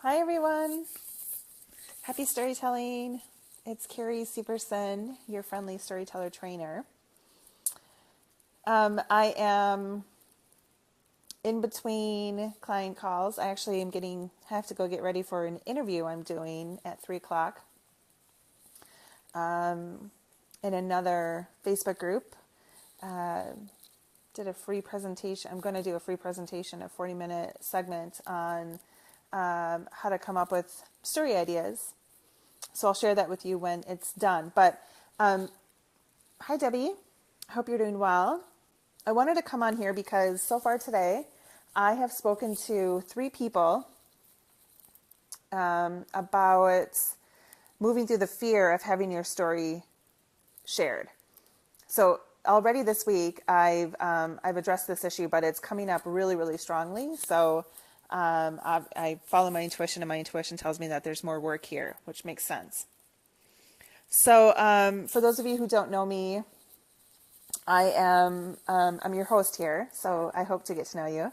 Hi everyone. Happy storytelling. It's Carrie Severson, your friendly storyteller trainer. I am in between client calls. I actually have to go get ready for an interview I'm doing at 3 o'clock in another Facebook group. Did a free presentation. I'm going to do a free presentation, a 40-minute segment on how to come up with story ideas. So I'll share that with you when it's done. But hi, Debbie. I hope you're doing well. I wanted to come on here because so far today, I have spoken to 3 people about moving through the fear of having your story shared. So already this week, I've addressed this issue, but it's coming up really, really strongly. So I follow my intuition, and my intuition tells me that there's more work here, which makes sense. So for those of you who don't know me, I'm your host here, so I hope to get to know you.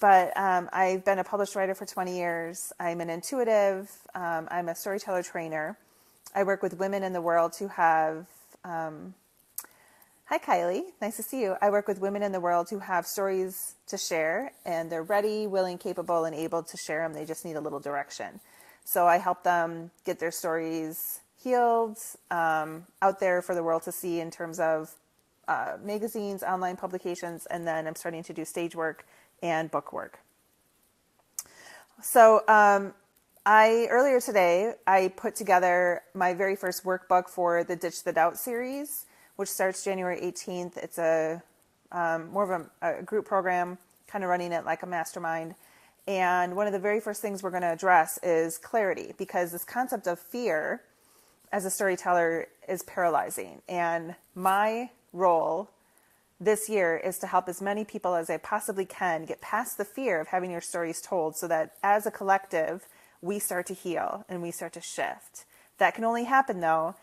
But I've been a published writer for 20 years. I'm an intuitive. I'm a storyteller trainer. I work with women in the world who have... Hi, Kylie. Nice to see you. I work with women in the world who have stories to share, and they're ready, willing, capable, and able to share them. They just need a little direction. So I help them get their stories healed, out there for the world to see in terms of magazines, online publications, and then I'm starting to do stage work and book work. So earlier today, I put together my very first workbook for the Ditch the Doubt series, which starts January 18th. It's a more of a group program, kind of running it like a mastermind. And one of the very first things we're going to address is clarity, because this concept of fear as a storyteller is paralyzing. And my role this year is to help as many people as I possibly can get past the fear of having your stories told, so that as a collective, we start to heal and we start to shift. That can only happen, though.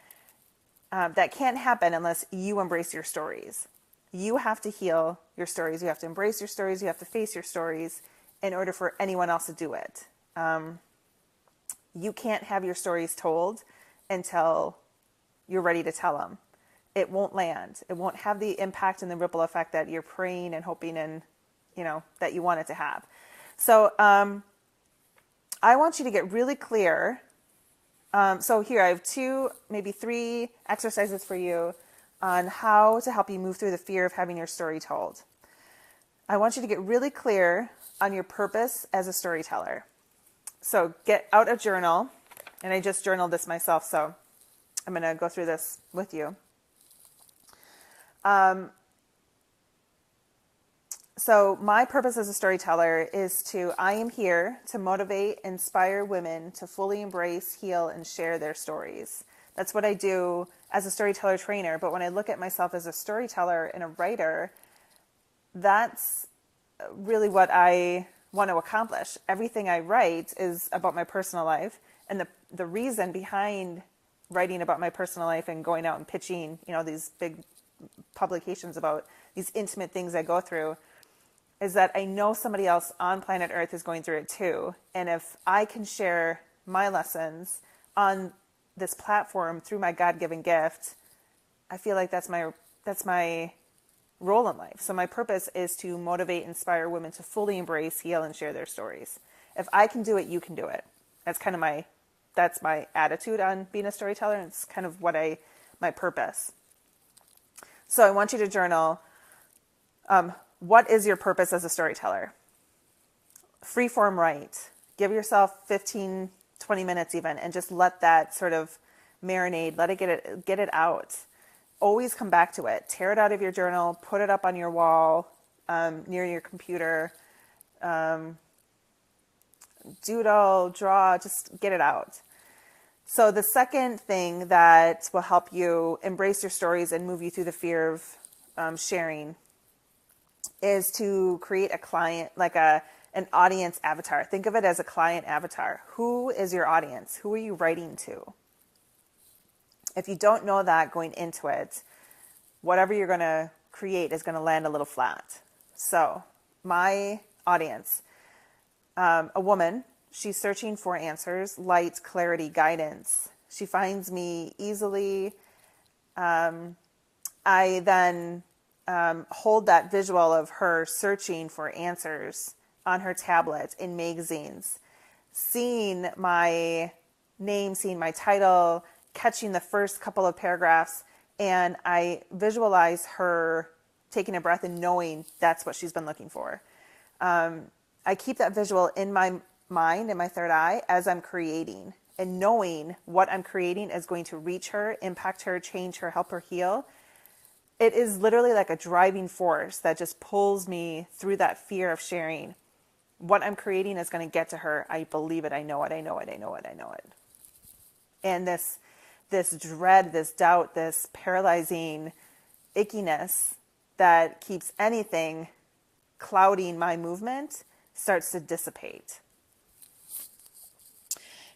That can't happen unless you embrace your stories. You have to heal your stories. You have to embrace your stories. You have to face your stories in order for anyone else to do it. You can't have your stories told until you're ready to tell them. It won't land. It won't have the impact and the ripple effect that you're praying and hoping and, that you want it to have. So I want you to get really clear. So here I have 2, maybe 3 exercises for you on how to help you move through the fear of having your story told. I want you to get really clear on your purpose as a storyteller. So get out a journal, and I just journaled this myself, so I'm going to go through this with you. So my purpose as a storyteller is I am here to motivate, inspire women to fully embrace, heal, and share their stories. That's what I do as a storyteller trainer. But when I look at myself as a storyteller and a writer, that's really what I want to accomplish. Everything I write is about my personal life. And the reason behind writing about my personal life and going out and pitching, these big publications about these intimate things I go through, is that I know somebody else on planet Earth is going through it too. And if I can share my lessons on this platform through my God-given gift, I feel like that's my role in life. So my purpose is to motivate, inspire women to fully embrace, heal, and share their stories. If I can do it, you can do it. That's kind of that's my attitude on being a storyteller. And it's kind of my purpose. So I want you to journal, what is your purpose as a storyteller? Freeform write. Give yourself 15, 20 minutes even, and just let that sort of marinate. Let it get it out. Always come back to it. Tear it out of your journal. Put it up on your wall, near your computer. Doodle, draw, just get it out. So the second thing that will help you embrace your stories and move you through the fear of sharing is to create a client, like an audience avatar. Think of it as a client avatar. Who is your audience? Who are you writing to? If you don't know that going into it, whatever you're going to create is going to land a little flat. So my audience, a woman she's searching for answers, light, clarity, guidance. She finds me easily. I then hold that visual of her searching for answers on her tablet, in magazines, seeing my name, seeing my title, catching the first couple of paragraphs, and I visualize her taking a breath and knowing that's what she's been looking for. I keep that visual in my mind, in my third eye, as I'm creating, and knowing what I'm creating is going to reach her, impact her, change her, help her heal. It is literally like a driving force that just pulls me through that fear of sharing. What I'm creating is going to get to her. I believe it. I know it. I know it. I know it. I know it. And this dread, this doubt, this paralyzing ickiness that keeps anything clouding my movement starts to dissipate.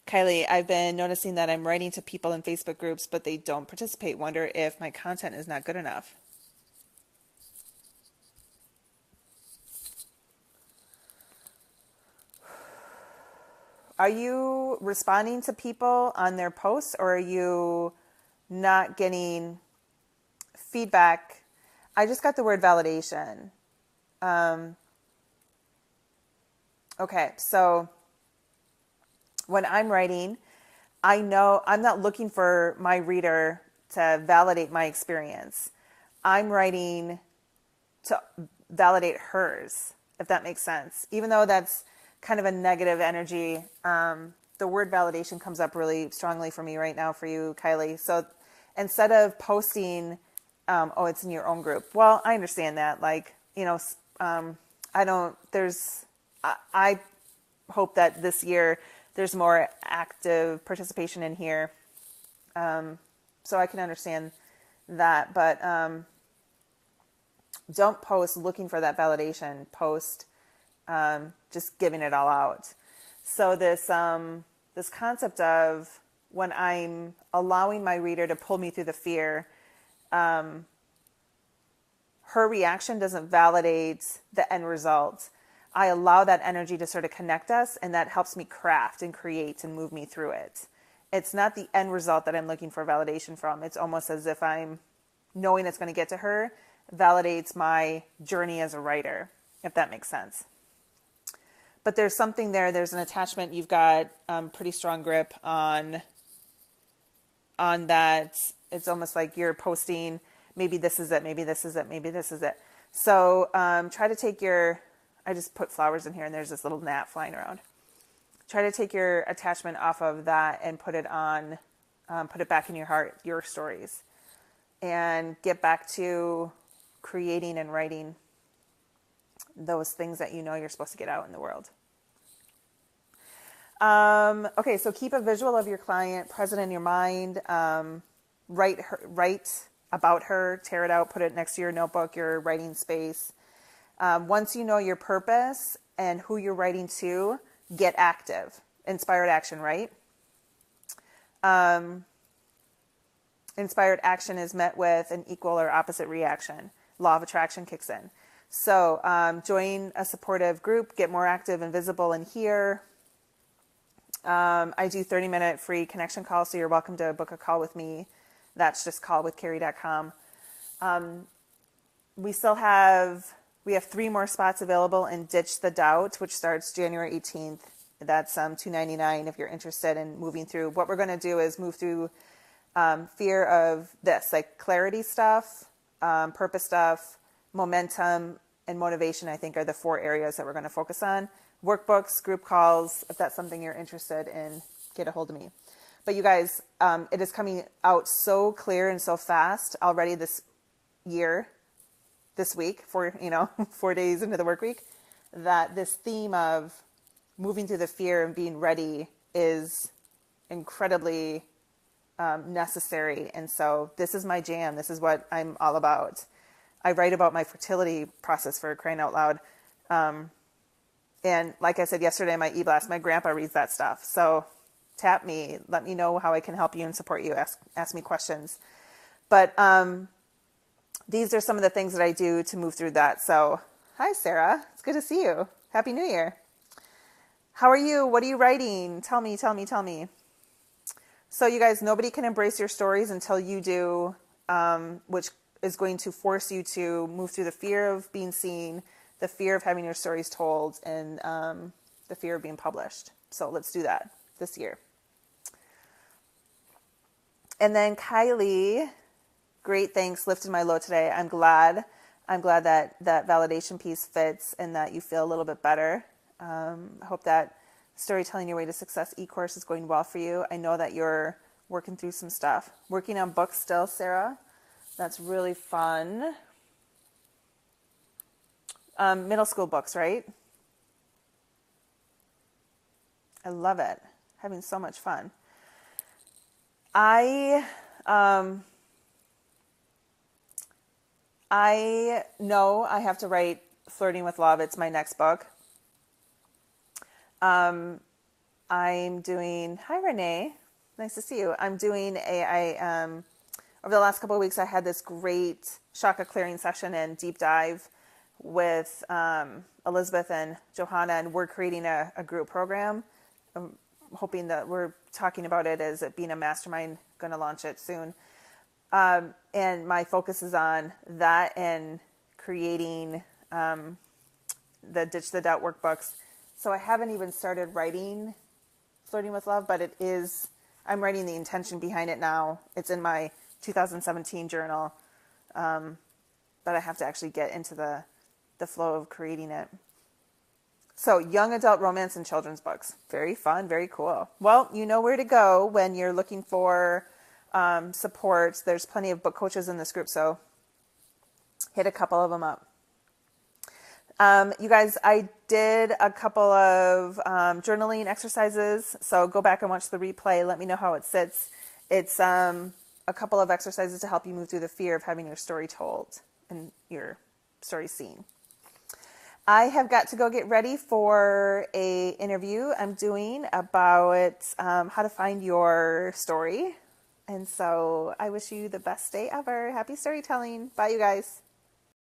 Kylie, I've been noticing that I'm writing to people in Facebook groups, but they don't participate. Wonder if my content is not good enough. Are you responding to people on their posts, or are you not getting feedback? I just got the word validation. Okay, so when I'm writing, I know I'm not looking for my reader to validate my experience. I'm writing to validate hers, if that makes sense. Even though that's kind of a negative energy, the word validation comes up really strongly for me right now for you, Kylie. So instead of posting, oh, it's in your own group. Well, I understand that. Like, you know, I hope that this year there's more active participation in here. So I can understand that, but don't post looking for that validation. Post just giving it all out. So this concept of when I'm allowing my reader to pull me through the fear, her reaction doesn't validate the end result. I allow that energy to sort of connect us, and that helps me craft and create and move me through it. It's not the end result that I'm looking for validation from. It's almost as if I'm knowing it's going to get to her validates my journey as a writer, if that makes sense. But there's something there. There's an attachment. You've got pretty strong grip on that. It's almost like you're posting, maybe this is it, maybe this is it, maybe this is it. So try to take I just put flowers in here and there's this little gnat flying around. Try to take your attachment off of that and put it back in your heart, your stories, and get back to creating and writing those things that you know you're supposed to get out in the world. Okay, so keep a visual of your client present in your mind. Write about her, tear it out, put it next to your notebook, your writing space. Once you know your purpose and who you're writing to, get active. Inspired action, right? Inspired action is met with an equal or opposite reaction. Law of attraction kicks in. So join a supportive group, get more active and visible in here. I do 30-minute free connection calls, so you're welcome to book a call with me. That's just callwithcarrie.com. We have 3 more spots available in Ditch the Doubt, which starts January 18th. That's $299 if you're interested in moving through. What we're going to do is move through fear of this, like clarity stuff, purpose stuff, momentum, and motivation, I think, are the 4 areas that we're going to focus on. Workbooks, group calls, if that's something you're interested in, get a hold of me. But you guys, it is coming out so clear and so fast already this year, this week, 4 days into the work week, that this theme of moving through the fear and being ready is incredibly necessary. And so this is my jam. This is what I'm all about. I write about my fertility process, for crying out loud. And like I said yesterday in my e-blast, my grandpa reads that stuff. So tap me, let me know how I can help you and support you. Ask me questions. But these are some of the things that I do to move through that. So hi, Sarah. It's good to see you. Happy New Year. How are you? What are you writing? Tell me, tell me, tell me. So you guys, nobody can embrace your stories until you do, which is going to force you to move through the fear of being seen, the fear of having your stories told, and the fear of being published. So let's do that this year. And then Kylie, great, thanks, lifted my load today. I'm glad that that validation piece fits and that you feel a little bit better. I hope that Storytelling Your Way to Success e-course is going well for you. I know that you're working through some stuff. Working on books still, Sarah. That's really fun. Middle school books, right? I love it. Having so much fun. I know I have to write Flirting with Love. It's my next book. I'm doing, hi Renee, nice to see you. I'm doing over the last couple of weeks, I had this great chakra clearing session and deep dive with Elizabeth and Johanna, and we're creating a group program. I'm hoping that we're talking about it as it being a mastermind, going to launch it soon. And my focus is on that and creating the Ditch the Doubt workbooks. So I haven't even started writing Flirting with Love, but I'm writing the intention behind it now. It's in my 2017 journal, but I have to actually get into the flow of creating it. So young adult romance and children's books. Very fun, very cool. Well, you know where to go when you're looking for support. There's plenty of book coaches in this group, so hit a couple of them up. You guys, I did a couple of journaling exercises, so go back and watch the replay. Let me know how it sits. It's a couple of exercises to help you move through the fear of having your story told and your story seen. I have got to go get ready for a interview I'm doing about how to find your story. And so I wish you the best day ever. Happy storytelling. Bye, you guys.